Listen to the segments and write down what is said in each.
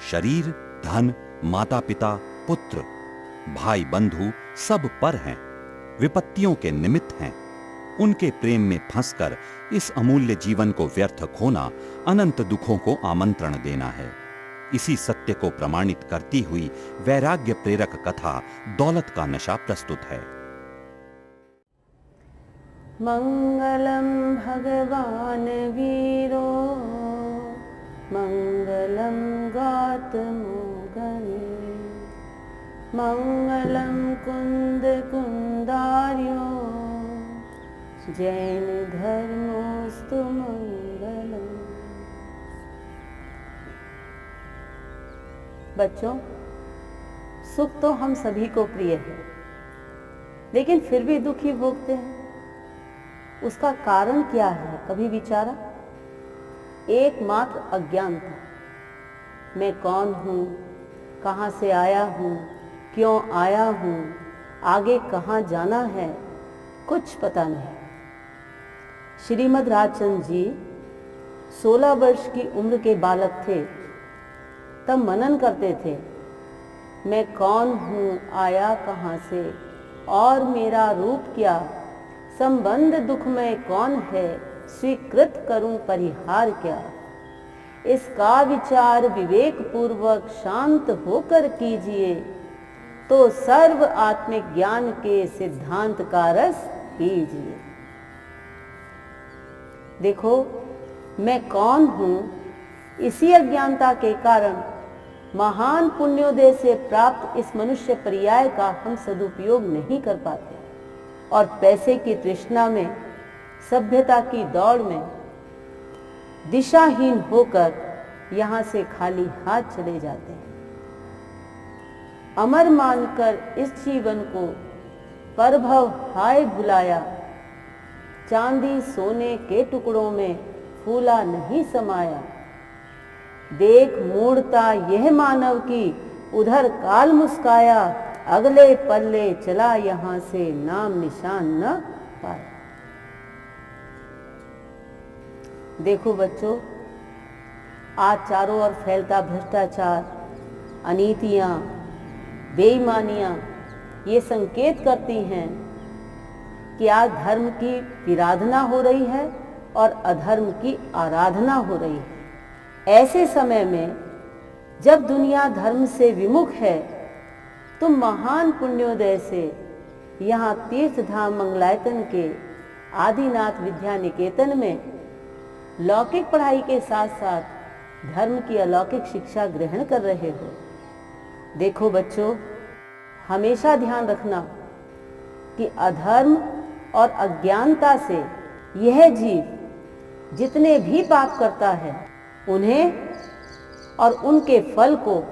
शरीर, धन, माता पिता, पुत्र, भाई बंधु सब पर हैं, विपत्तियों के निमित्त हैं। उनके प्रेम में फंसकर इस अमूल्य जीवन को व्यर्थ खोना अनंत दुखों को आमंत्रण देना है। इसी सत्य को प्रमाणित करती हुई वैराग्य प्रेरक कथा दौलत का नशा प्रस्तुत है। मंगलम भगवान वीरो मंगलम गौतमो गणे मंगलम कुंद कुंदार्यो जैन धर्मोस्तु मंगलम। बच्चों, सुख तो हम सभी को प्रिय है, लेकिन फिर भी दुख ही भोगते हैं। उसका कारण क्या है, कभी विचारा? एकमात्र अज्ञानता। मैं कौन हूँ, कहाँ से आया हूँ, क्यों आया हूँ, आगे कहाँ जाना है, कुछ पता नहीं। श्रीमद् राजचंद्र जी 16 वर्ष की उम्र के बालक थे, तब मनन करते थे, मैं कौन हूँ, आया कहाँ से और मेरा रूप क्या, संबंध दुख में कौन है, स्वीकृत करूं परिहार क्या। इसका विचार विवेक पूर्वक शांत होकर कीजिए, तो सर्व आत्मिक ज्ञान के सिद्धांत का रस पीजिए। देखो, मैं कौन हूं, इसी अज्ञानता के कारण महान पुण्योदय से प्राप्त इस मनुष्य पर्याय का हम सदुपयोग नहीं कर पाते और पैसे की तृष्णा में, सभ्यता की दौड़ में दिशाहीन होकर यहां से खाली हाथ चले जाते हैं। अमर मानकर इस जीवन को परभव हाय भुलाया, चांदी सोने के टुकड़ों में फूला नहीं समाया। देख मूढ़ता यह मानव की, उधर काल मुस्काया, अगले पल्ले चला यहां से नाम निशान न पाया। देखो बच्चों, आज चारों ओर फैलता भ्रष्टाचार, अनीतियां, बेईमानियां ये संकेत करती हैं कि आज धर्म की विराधना हो रही है और अधर्म की आराधना हो रही है। ऐसे समय में जब दुनिया धर्म से विमुख है, तो महान पुण्योदय से यहाँ तीर्थधाम मंगलायतन के आदिनाथ विद्या निकेतन में लौकिक पढ़ाई के साथ साथ धर्म की अलौकिक शिक्षा ग्रहण कर रहे हो। देखो बच्चों, हमेशा ध्यान रखना कि अधर्म और अज्ञानता से यह जीव जितने भी पाप करता है, उन्हें और उनके फल को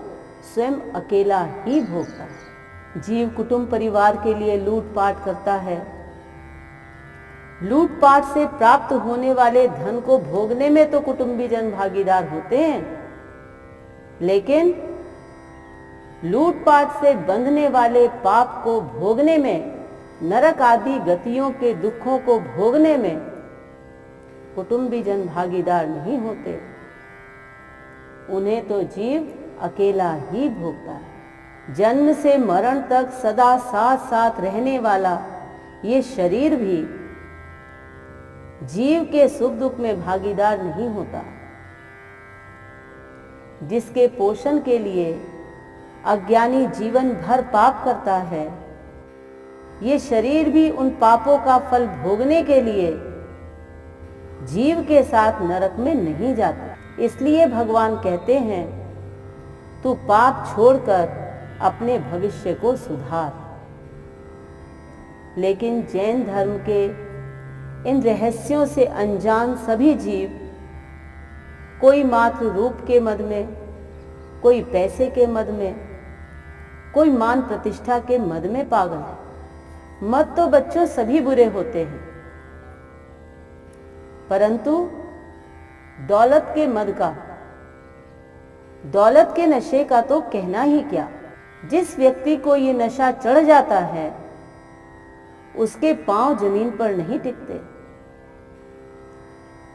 स्वयं अकेला ही भोगता है। जीव कुटुंब परिवार के लिए लूटपाट करता है। लूटपाट से प्राप्त होने वाले धन को भोगने में तो कुटुंबीजन भागीदार होते हैं, लेकिन लूटपाट से बंधने वाले पाप को भोगने में, नरक आदि गतियों के दुखों को भोगने में कुटुंबीजन भागीदार नहीं होते। उन्हें तो जीव अकेला ही भोगता है। जन्म से मरण तक सदा साथ साथ रहने वाला ये शरीर भी जीव के सुख दुख में भागीदार नहीं होता। जिसके पोषण के लिए अज्ञानी जीवन भर पाप करता है, ये शरीर भी उन पापों का फल भोगने के लिए जीव के साथ नरक में नहीं जाता। इसलिए भगवान कहते हैं, तू पाप छोड़कर अपने भविष्य को सुधार। लेकिन जैन धर्म के इन रहस्यों से अनजान सभी जीव, कोई मात्र रूप के मद में, कोई पैसे के मद में, कोई मान प्रतिष्ठा के मद में पागल है। मद तो बच्चों सभी बुरे होते हैं, परंतु दौलत के मद का, दौलत के नशे का तो कहना ही क्या। जिस व्यक्ति को ये नशा चढ़ जाता है, उसके पांव जमीन पर नहीं टिकते।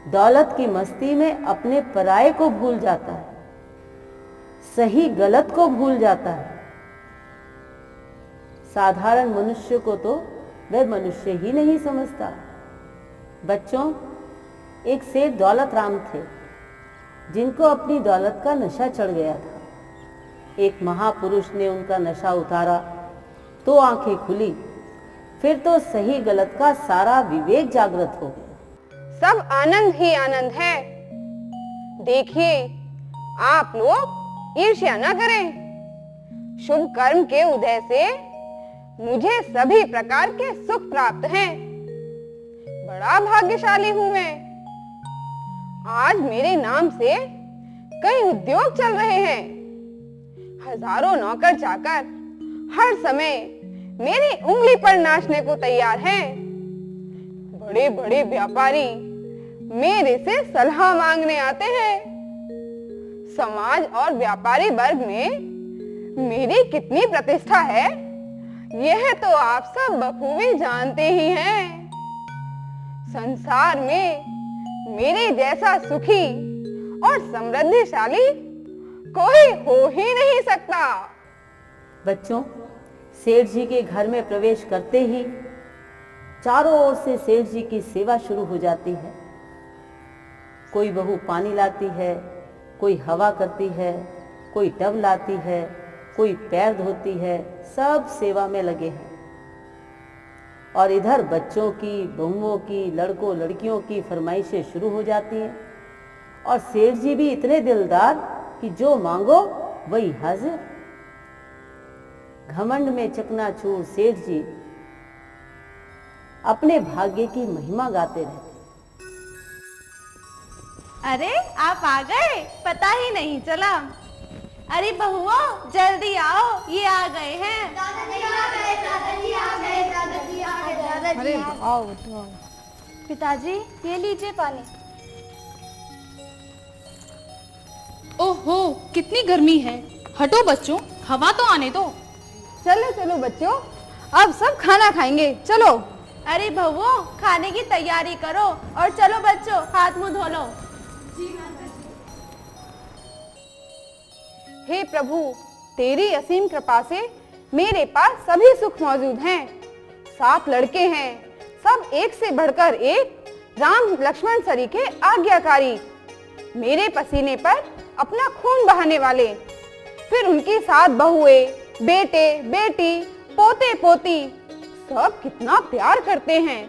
दौलत की मस्ती में अपने पराये को भूल जाता है। सही गलत को भूल जाता है। साधारण मनुष्य को तो वह मनुष्य ही नहीं समझता। बच्चों, एक सेठ दौलत राम थे जिनको अपनी दौलत का नशा चढ़ गया था। एक महापुरुष ने उनका नशा उतारा तो आंखें खुली, फिर तो सही गलत का सारा विवेक जागृत हो गया। सब आनंद ही आनंद है। देखिए, आप लोग ईर्ष्या न करें। शुभ कर्म के उदय से मुझे सभी प्रकार के सुख प्राप्त हैं। बड़ा भाग्यशाली हूं मैं। आज मेरे नाम से कई उद्योग चल रहे हैं। हजारों नौकर चाकर हर समय मेरी उंगली पर नाचने को तैयार हैं। बड़े बड़े व्यापारी मेरे से सलाह मांगने आते हैं। समाज और व्यापारी वर्ग में मेरी कितनी प्रतिष्ठा है, यह तो आप सब बखूबी जानते ही हैं। संसार में मेरे जैसा सुखी और समृद्धिशाली कोई हो ही नहीं सकता। बच्चों, सेठ जी के घर में प्रवेश करते ही चारों ओर से सेठ जी की सेवा शुरू हो जाती है। कोई बहू पानी लाती है, कोई हवा करती है, कोई टब लाती है, कोई पैर धोती है, सब सेवा में लगे हैं। और इधर बच्चों की, बहुओं की, लड़कों लड़कियों की फरमाइशें शुरू हो जाती हैं। और सेठ जी भी इतने दिलदार कि जो मांगो वही हाजिर। घमंड में चकनाचूर सेठ जी अपने भाग्य की महिमा गाते रहते। अरे, आप आ गए, पता ही नहीं चला। अरे बहुओं, जल्दी आओ, ये आ गए हैं। दादाजी आ गए, दादाजी आ गए, दादाजी आ गए, दादाजी। अरे आओ। पिताजी, ये लीजिए पानी। ओहो, कितनी गर्मी है। हटो बच्चों, हवा तो आने दो। चलो चलो बच्चों, अब सब खाना खाएंगे, चलो। अरे बहुओं, खाने की तैयारी करो और चलो बच्चों, हाथ मुंह धो लो। हे प्रभु, तेरी असीम कृपा से मेरे पास सभी सुख मौजूद हैं। 7 लड़के हैं, सब एक से बढ़कर एक, राम लक्ष्मण सरीखे आज्ञाकारी, मेरे पसीने पर अपना खून बहाने वाले। फिर उनकी 7 बहुएं, बेटे बेटी, पोते पोती, सब कितना प्यार करते हैं,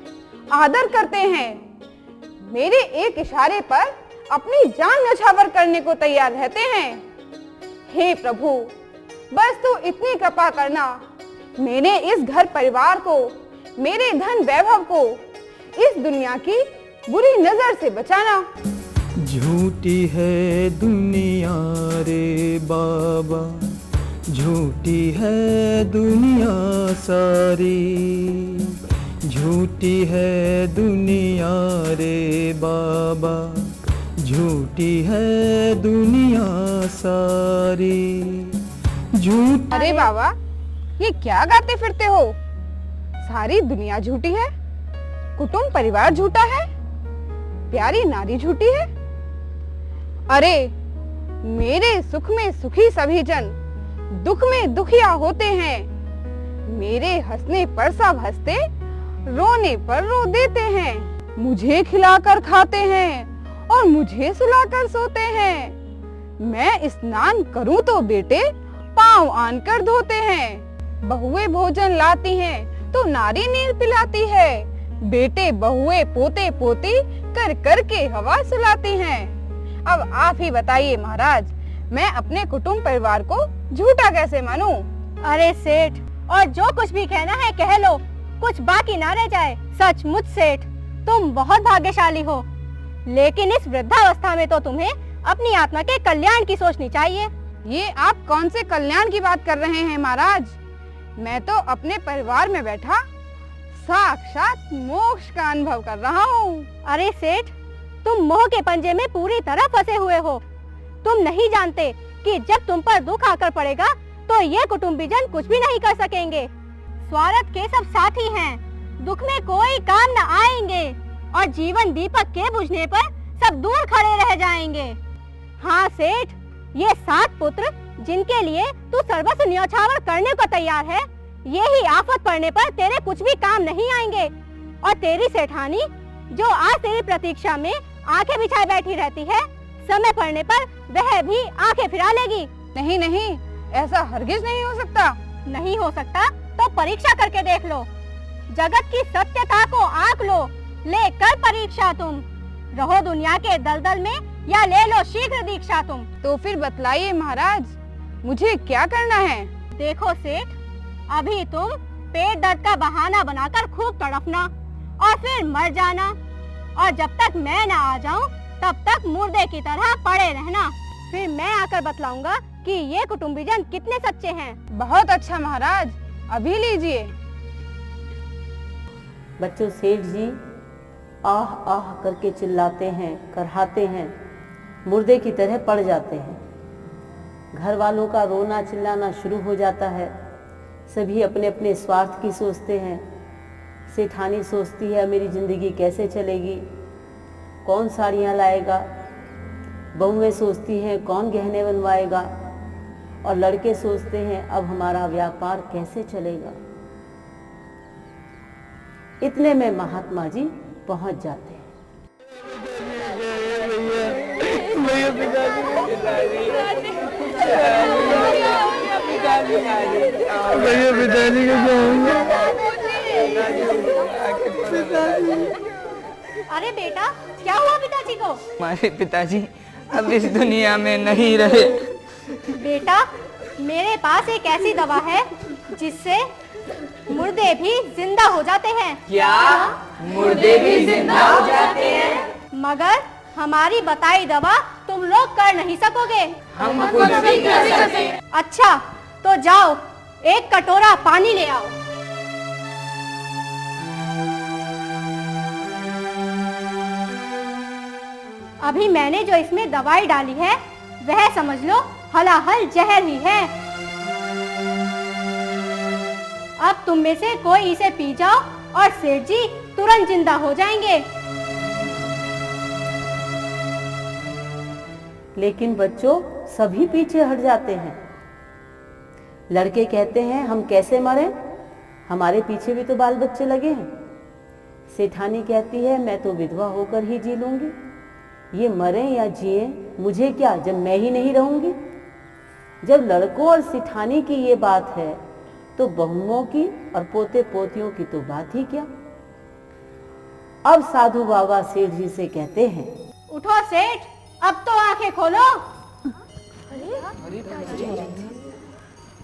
आदर करते हैं। मेरे एक इशारे पर अपनी जान न्यौछावर करने को तैयार रहते हैं। हे प्रभु, बस तू इतनी कृपा करना, मेरे इस घर परिवार को, मेरे धन वैभव को इस दुनिया की बुरी नजर से बचाना। झूठी है दुनिया रे बाबा, झूठी है दुनिया सारी, झूठी है दुनिया रे बाबा, झूठी है दुनिया सारी। झूठ। अरे बाबा, ये क्या गाते फिरते हो? सारी दुनिया झूठी है, कुटुंब परिवार झूठा है, प्यारी नारी झूठी है। अरे, मेरे सुख में सुखी सभी जन दुख में दुखिया होते हैं। मेरे हंसने पर सब हंसते, रोने पर रो देते हैं। मुझे खिलाकर खाते हैं और मुझे सुलाकर सोते हैं। मैं स्नान करूं तो बेटे पांव आन कर धोते हैं। बहुएं भोजन लाती हैं तो नारी नीर पिलाती है। बेटे बहुएं पोते पोती कर कर के हवा सुलाती हैं। अब आप ही बताइए महाराज, मैं अपने कुटुंब परिवार को झूठा कैसे मानूं? अरे सेठ, और जो कुछ भी कहना है कह लो, कुछ बाकी ना रह जाए। सचमुच सेठ, तुम बहुत भाग्यशाली हो, लेकिन इस वृद्धावस्था में तो तुम्हें अपनी आत्मा के कल्याण की सोचनी चाहिए। ये आप कौन से कल्याण की बात कर रहे हैं महाराज? मैं तो अपने परिवार में बैठा साक्षात मोक्ष का अनुभव कर रहा हूँ। अरे सेठ, तुम मोह के पंजे में पूरी तरह फंसे हुए हो। तुम नहीं जानते कि जब तुम पर दुख आकर पड़ेगा तो ये कुटुंबीजन कुछ भी नहीं कर सकेंगे। स्वार्थ के सब साथी हैं, दुख में कोई काम न आएंगे और जीवन दीपक के बुझने पर सब दूर खड़े रह जाएंगे। हाँ सेठ, ये 7 पुत्र जिनके लिए तू सर्वस्व न्यौछावर करने को तैयार है, ये ही आफत पड़ने पर तेरे कुछ भी काम नहीं आएंगे। और तेरी सेठानी जो आज तेरी प्रतीक्षा में आंखें बिछाए बैठी रहती है, समय पड़ने पर वह भी आंखें फिरा लेगी। नहीं नहीं, ऐसा हरगिज नहीं हो सकता। नहीं हो सकता तो परीक्षा करके देख लो, जगत की सत्यता को आंक लो, ले कर परीक्षा तुम। रहो दुनिया के दलदल में या ले लो शीघ्र दीक्षा तुम। तो फिर बतलाइए महाराज, मुझे क्या करना है? देखो सेठ, अभी तुम पेट दर्द का बहाना बनाकर खूब तड़पना और फिर मर जाना, और जब तक मैं न आ जाऊं तब तक मुर्दे की तरह पड़े रहना। फिर मैं आकर बतलाऊंगा कि ये कुटुंबीजन कितने सच्चे हैं। बहुत अच्छा महाराज, अभी लीजिए। बच्चों, सेठ जी आह आह करके चिल्लाते हैं, करहाते हैं, मुर्दे की तरह पड़ जाते हैं। घर वालों का रोना चिल्लाना शुरू हो जाता है। सभी अपने अपने स्वार्थ की सोचते हैं। सेठानी सोचती है मेरी जिंदगी कैसे चलेगी, कौन साड़ियाँ लाएगा। बहुएं सोचती हैं कौन गहने बनवाएगा, और लड़के सोचते हैं अब हमारा व्यापार कैसे चलेगा। इतने में महात्मा जी पहुंच जाते हैं। पिताजी को अरे बेटा, क्या हुआ पिताजी को? हमारे पिताजी अब इस दुनिया में नहीं रहे। बेटा, मेरे पास एक ऐसी दवा है जिससे मुर्दे भी जिंदा हो जाते हैं। क्या मुर्दे भी जिंदा हो जाते हैं? मगर हमारी बताई दवा तुम लोग कर नहीं सकोगे। हम कुछ भी कर सकते। अच्छा, तो जाओ एक कटोरा पानी ले आओ। अभी मैंने जो इसमें दवाई डाली है वह समझ लो हलाहल जहर ही है। अब तुम में से कोई इसे पी जाओ और सेठ जी तुरंत जिंदा हो जाएंगे। लेकिन बच्चों, सभी पीछे हट जाते हैं। लड़के कहते हैं हम कैसे मरें, हमारे पीछे भी तो बाल बच्चे लगे हैं। सेठानी कहती है मैं तो विधवा होकर ही जी लूंगी, ये मरें या जिए मुझे क्या, जब मैं ही नहीं रहूंगी। जब लड़कों और सेठानी की ये बात है तो बहुओं की और पोते पोतियों की तो बात ही क्या। अब साधु बाबा सेठ जी से कहते हैं उठो सेठ, अब तो आंखें खोलो।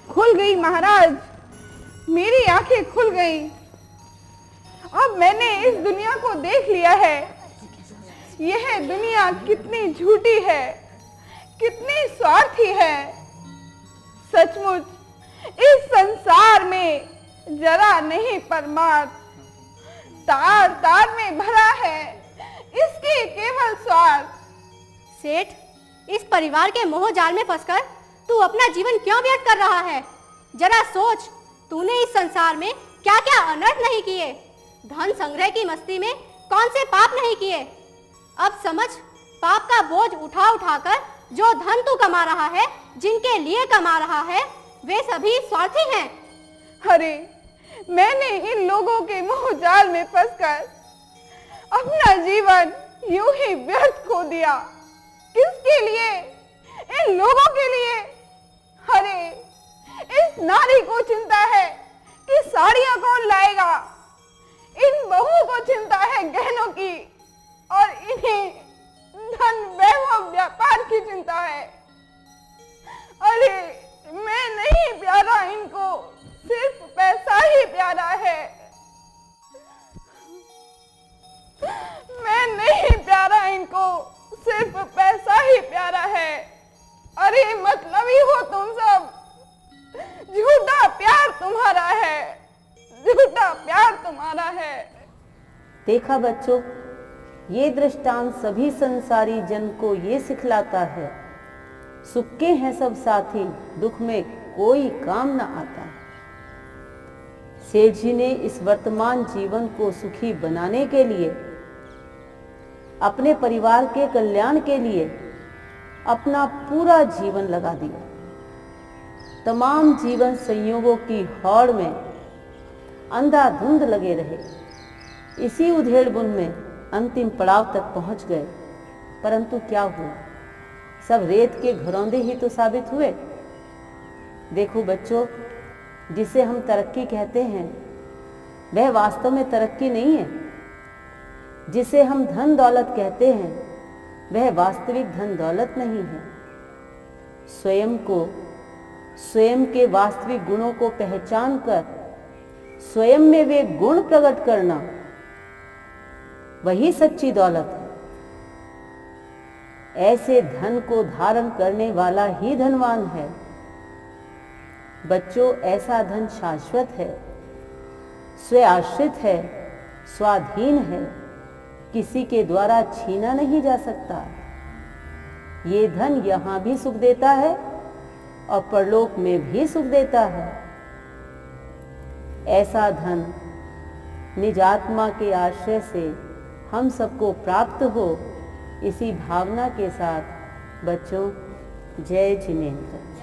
खुल गई महाराज, मेरी आंखें खुल गई। अब मैंने इस दुनिया को देख लिया है। यह दुनिया कितनी झूठी है, कितनी स्वार्थी है। सचमुच इस संसार में जरा नहीं परमार्थ, तार तार में भरा है इसके केवल स्वार्थ। सेठ, इस परिवार के मोह जाल में फंसकर तू अपना जीवन क्यों व्यर्थ कर रहा है? जरा सोच, तूने इस संसार में क्या क्या अनर्थ नहीं किए। धन संग्रह की मस्ती में कौन से पाप नहीं किए। अब समझ, पाप का बोझ उठा उठाकर जो धन तू कमा रहा है, जिनके लिए कमा रहा है, वे सभी स्वार्थी हैं। अरे, मैंने इन लोगों के मोह जाल में फंसकर अपना जीवन यूं ही व्यर्थ खो दिया। किसके लिए? इन लोगों के लिए। अरे, इस नारी को चिंता है कि साड़ियां कौन लाएगा, इन बहुओं को चिंता है गहनों की, और इन्हें धन वैभव व्यापार की चिंता है। अरे, मैं नहीं प्यारा इनको, सिर्फ पैसा ही प्यारा है। मैं नहीं प्यारा इनको, सिर्फ पैसा ही प्यारा है। अरे मतलबी हो तुम सब, झूठा प्यार तुम्हारा है, झूठा प्यार तुम्हारा है। देखा बच्चों, ये दृष्टांत सभी संसारी जन को ये सिखलाता है, सुख के हैं सब साथी, दुख में कोई काम न आता है। सेठ जी ने इस वर्तमान जीवन को सुखी बनाने के लिए, अपने परिवार के कल्याण के लिए अपना पूरा जीवन लगा दिया। तमाम जीवन संयोगों की हौड़ में अंधाधुंध लगे रहे। इसी उधेड़-बुन में अंतिम पड़ाव तक पहुंच गए, परंतु क्या हुआ? सब रेत के घरौंदे ही तो साबित हुए। देखो बच्चों, जिसे हम तरक्की कहते हैं वह वास्तव में तरक्की नहीं है। जिसे हम धन दौलत कहते हैं वह वास्तविक धन दौलत नहीं है। स्वयं को, स्वयं के वास्तविक गुणों को पहचान कर स्वयं में वे गुण प्रकट करना, वही सच्ची दौलत है। ऐसे धन को धारण करने वाला ही धनवान है। बच्चों, ऐसा धन शाश्वत है, स्वआश्रित है, स्वाधीन है, किसी के द्वारा छीना नहीं जा सकता। ये धन यहां भी सुख देता है और परलोक में भी सुख देता है। ऐसा धन निज आत्मा के आश्रय से हम सबको प्राप्त हो, इसी भावना के साथ बच्चों, जय जिनेंद्र।